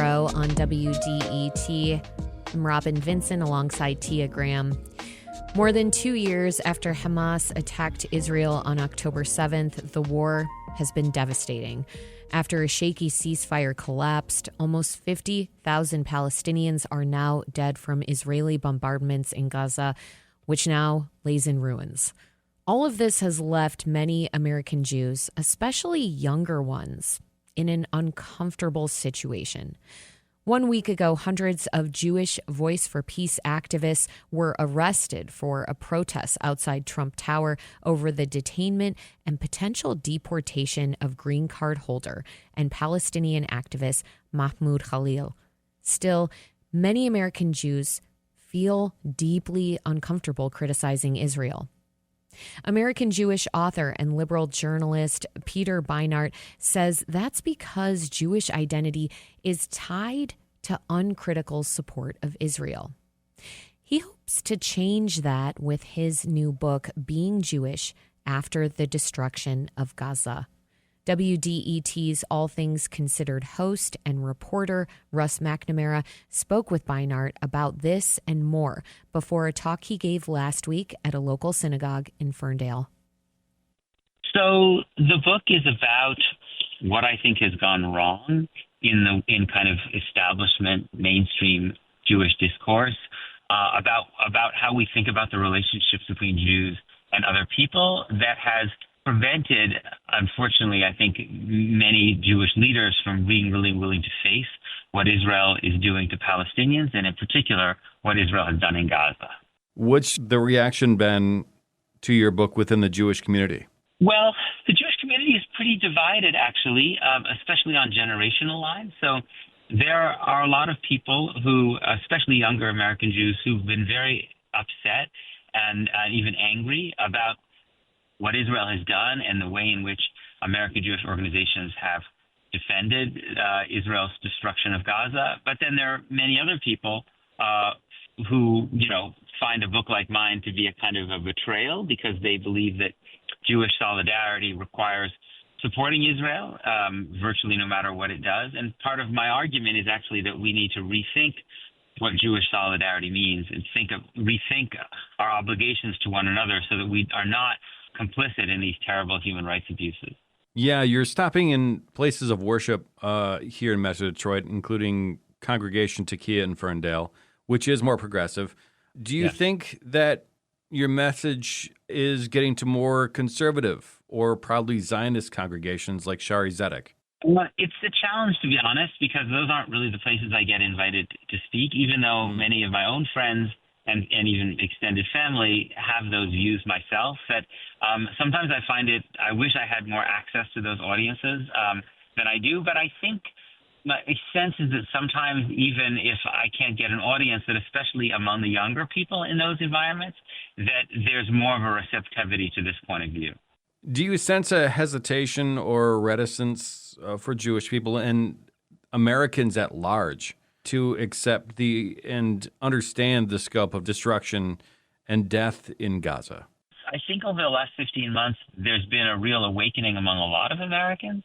tomorrow on WDET. I'm Robin Vincent alongside Tia Graham. More than 2 years after Hamas attacked Israel on October 7th, the war has been devastating. After a shaky ceasefire collapsed, almost 50,000 Palestinians are now dead from Israeli bombardments in Gaza, which now lays in ruins. All of this has left many American Jews, especially younger ones, in an uncomfortable situation. 1 week ago, hundreds of Jewish Voice for Peace activists were arrested for a protest outside Trump Tower over the detainment and potential deportation of green card holder and Palestinian activist Mahmoud Khalil. Still, many American Jews feel deeply uncomfortable criticizing Israel. American Jewish author and liberal journalist Peter Beinart says that's because Jewish identity is tied to uncritical support of Israel. He hopes to change that with his new book, Being Jewish After the Destruction of Gaza. WDET's All Things Considered host and reporter Russ McNamara spoke with Beinart about this and more before a talk he gave last week at a local synagogue in Ferndale. So the book is about what I think has gone wrong in kind of establishment mainstream Jewish discourse about how we think about the relationships between Jews and other people that has prevented, unfortunately, I think, many Jewish leaders from being really willing to face what Israel is doing to Palestinians, and in particular, what Israel has done in Gaza. What's the reaction been to your book within the Jewish community? Well, the Jewish community is pretty divided, actually, especially on generational lines. So there are a lot of people who, especially younger American Jews, who've been very upset and even angry about what Israel has done and the way in which American Jewish organizations have defended Israel's destruction of Gaza. But then there are many other people who, find a book like mine to be a kind of a betrayal because they believe that Jewish solidarity requires supporting Israel virtually no matter what it does. And part of my argument is actually that we need to rethink what Jewish solidarity means and rethink our obligations to one another so that we are not complicit in these terrible human rights abuses. Yeah, you're stopping in places of worship here in Metro Detroit, including Congregation Tekiah in Ferndale, which is more progressive. Do you think that your message is getting to more conservative or proudly Zionist congregations like Shari Zedek? Well, it's a challenge, to be honest, because those aren't really the places I get invited to speak, even though many of my own friends and even extended family have those views myself. That sometimes I wish I had more access to those audiences than I do. But I think my sense is that sometimes even if I can't get an audience, that especially among the younger people in those environments, that there's more of a receptivity to this point of view. Do you sense a hesitation or reticence for Jewish people and Americans at large to accept and understand the scope of destruction and death in Gaza? I think over the last 15 months, there's been a real awakening among a lot of Americans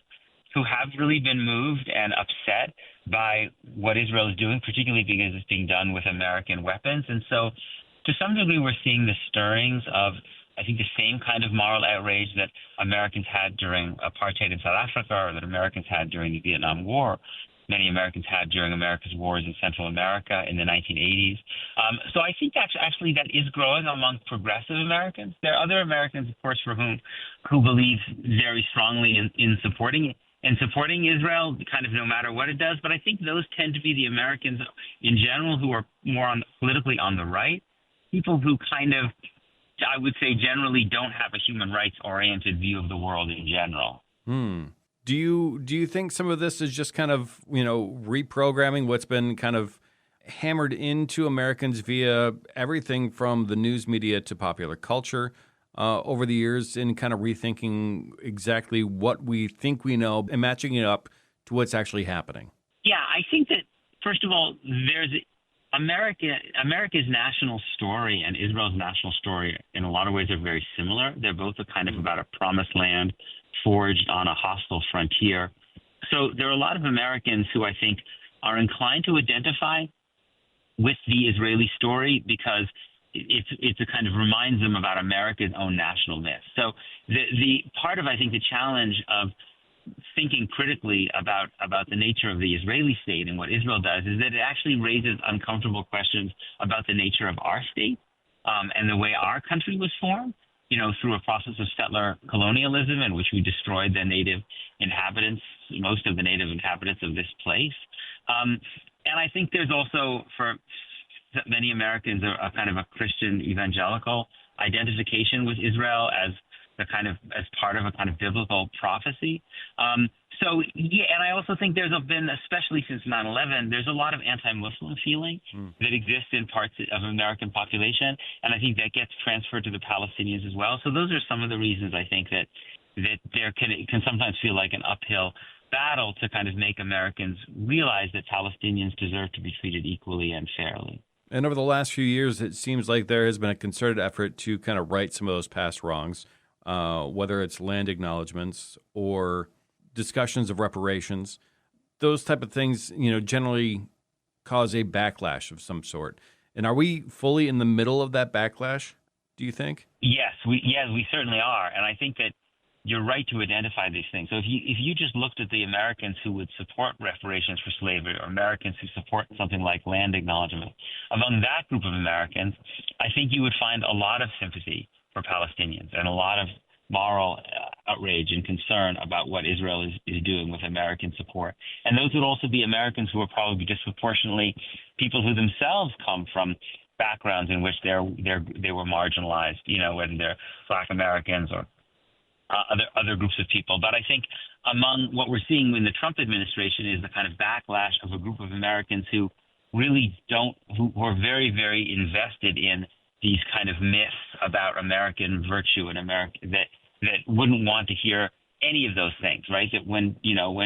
who have really been moved and upset by what Israel is doing, particularly because it's being done with American weapons. And so to some degree, we're seeing the stirrings of, I think, the same kind of moral outrage that Americans had during apartheid in South Africa or that Americans had during the Vietnam War. Many Americans had during America's wars in Central America in the 1980s. So I think that is growing among progressive Americans. There are other Americans, of course, who believe very strongly in supporting Israel, kind of no matter what it does. But I think those tend to be the Americans in general who are more politically on the right, people who kind of, I would say, generally don't have a human rights-oriented view of the world in general. Do you think some of this is just kind of, reprogramming what's been kind of hammered into Americans via everything from the news media to popular culture over the years and kind of rethinking exactly what we think we know and matching it up to what's actually happening? Yeah, I think that, first of all, there's America's national story and Israel's national story in a lot of ways are very similar. They're both kind of about a promised land forged on a hostile frontier. So there are a lot of Americans who I think are inclined to identify with the Israeli story because it's a kind of reminds them about America's own national myth. So the part of, I think, the challenge of thinking critically about the nature of the Israeli state and what Israel does is that it actually raises uncomfortable questions about the nature of our state and the way our country was formed, through a process of settler colonialism in which we destroyed the native inhabitants, most of the native inhabitants of this place. And I think there's also, for many Americans, a kind of a Christian evangelical identification with Israel as part of a kind of biblical prophecy. And I also think there's been, especially since 9/11, there's a lot of anti-Muslim feeling that exists in parts of American population, and I think that gets transferred to the Palestinians as well. So those are some of the reasons I think that there can sometimes feel like an uphill battle to kind of make Americans realize that Palestinians deserve to be treated equally and fairly. And over the last few years, it seems like there has been a concerted effort to kind of right some of those past wrongs, whether it's land acknowledgments or discussions of reparations. Those type of things, generally cause a backlash of some sort. And are we fully in the middle of that backlash, do you think? Yes, we certainly are. And I think that you're right to identify these things. So if you just looked at the Americans who would support reparations for slavery or Americans who support something like land acknowledgement, among that group of Americans, I think you would find a lot of sympathy for Palestinians and a lot of moral outrage and concern about what Israel is doing with American support. And those would also be Americans who are probably disproportionately people who themselves come from backgrounds in which they were marginalized, whether they're Black Americans or other groups of people. But I think among what we're seeing in the Trump administration is the kind of backlash of a group of Americans who really who are very, very invested in these kind of myths about American virtue and America that wouldn't want to hear any of those things, right? That when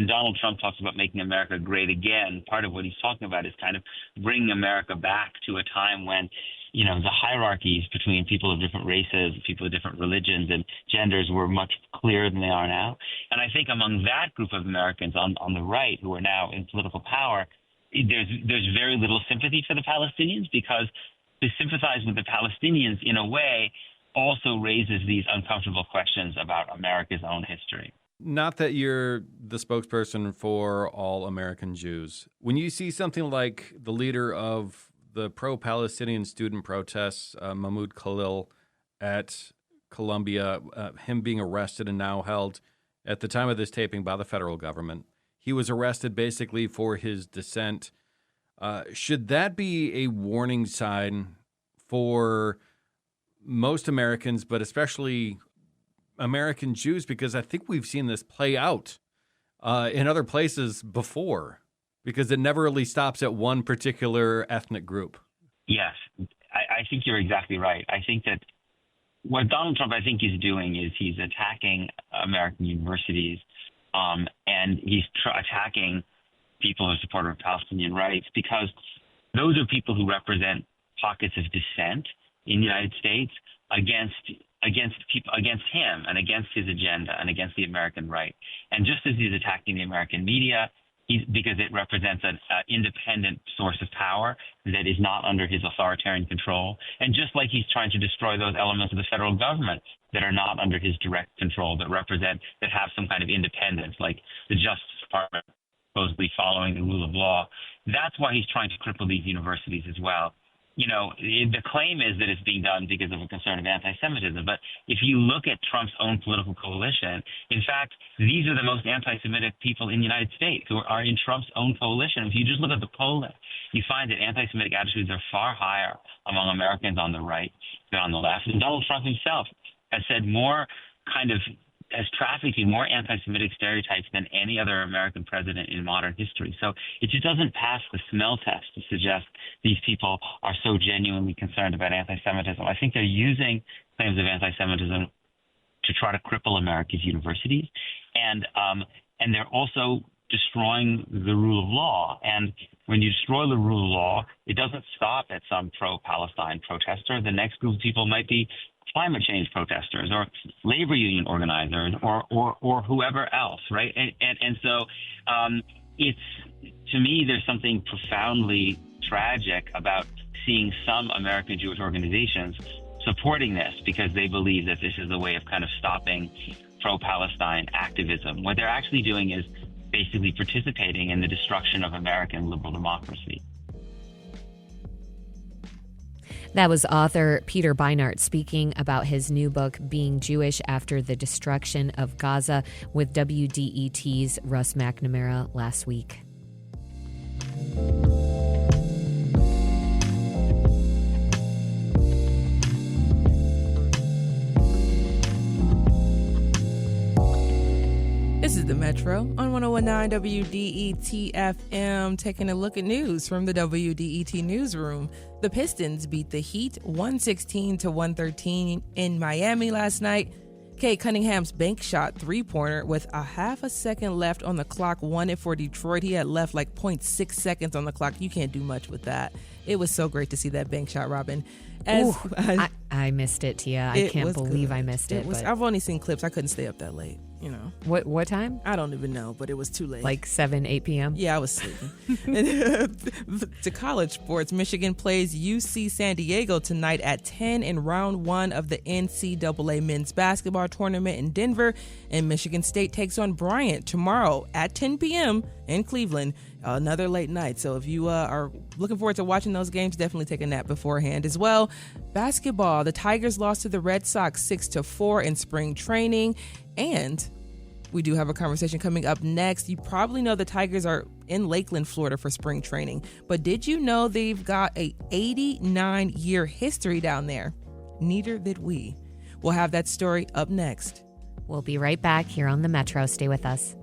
Donald Trump talks about making America great again, part of what he's talking about is kind of bringing America back to a time when, the hierarchies between people of different races, people of different religions and genders were much clearer than they are now. And I think among that group of Americans on the right who are now in political power, there's very little sympathy for the Palestinians, because to sympathize with the Palestinians in a way also raises these uncomfortable questions about America's own history. Not that you're the spokesperson for all American Jews. When you see something like the leader of the pro-Palestinian student protests, Mahmoud Khalil, at Columbia, him being arrested and now held at the time of this taping by the federal government, he was arrested basically for his dissent. Should that be a warning sign for most Americans, but especially American Jews? Because I think we've seen this play out in other places before, because it never really stops at one particular ethnic group. Yes, I think you're exactly right. I think that what Donald Trump, I think, is doing is he's attacking American universities and he's attacking people who support Palestinian rights, because those are people who represent pockets of dissent in the United States against him and against his agenda and against the American right. And just as he's attacking the American media, because it represents an independent source of power that is not under his authoritarian control, and just like he's trying to destroy those elements of the federal government that are not under his direct control, that have some kind of independence, like the Justice Department supposedly following the rule of law. That's why he's trying to cripple these universities as well. The claim is that it's being done because of a concern of anti-Semitism. But if you look at Trump's own political coalition, in fact, these are the most anti-Semitic people in the United States who are in Trump's own coalition. If you just look at the polling, you find that anti-Semitic attitudes are far higher among Americans on the right than on the left. And Donald Trump himself has said has trafficked in more anti-Semitic stereotypes than any other American president in modern history. So it just doesn't pass the smell test to suggest these people are so genuinely concerned about anti-Semitism. I think they're using claims of anti-Semitism to try to cripple America's universities, and they're also destroying the rule of law. And when you destroy the rule of law, it doesn't stop at some pro-Palestine protester. The next group of people might be climate change protesters or labor union organizers or whoever else, right? And so to me, there's something profoundly tragic about seeing some American Jewish organizations supporting this because they believe that this is a way of kind of stopping pro-Palestine activism. What they're actually doing is basically participating in the destruction of American liberal democracy. That was author Peter Beinart speaking about his new book, Being Jewish After the Destruction of Gaza, with WDET's Russ McNamara last week. This is the Metro on 101.9 WDET FM, taking a look at news from the WDET newsroom. The Pistons beat the Heat 116-113 in Miami last night. Kate Cunningham's bank shot three-pointer with a half a second left on the clock won it for Detroit. He had left like 0.6 seconds on the clock. You can't do much with that. It was so great to see that bank shot, Robin. I missed it, Tia. I can't believe I missed it. I've only seen clips. I couldn't stay up that late. What time? I don't even know, but it was too late. Like 7, 8 p.m.? Yeah, I was sleeping. To college sports, Michigan plays UC San Diego tonight at 10 in round 1 of the NCAA men's basketball tournament in Denver. And Michigan State takes on Bryant tomorrow at 10 p.m. in Cleveland. Another late night. So if you are looking forward to watching those games, definitely take a nap beforehand as well. Basketball, the Tigers lost to the Red Sox 6-4 in spring training. And we do have a conversation coming up next. You probably know the Tigers are in Lakeland, Florida for spring training. But did you know they've got a 89-year history down there? Neither did we. We'll have that story up next. We'll be right back here on the Metro. Stay with us.